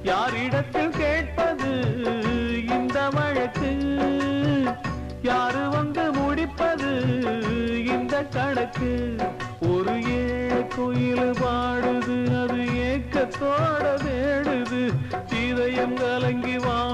யாரிடத்தில் கேட்பது இந்த வழக்கு? யாரு வந்து முடிப்பது இந்த கணக்கு? ஒரு ஏழை கோயில் பாடுது, அது ஏக்கத்தோட தேடுது, இதயம் கலங்கி வா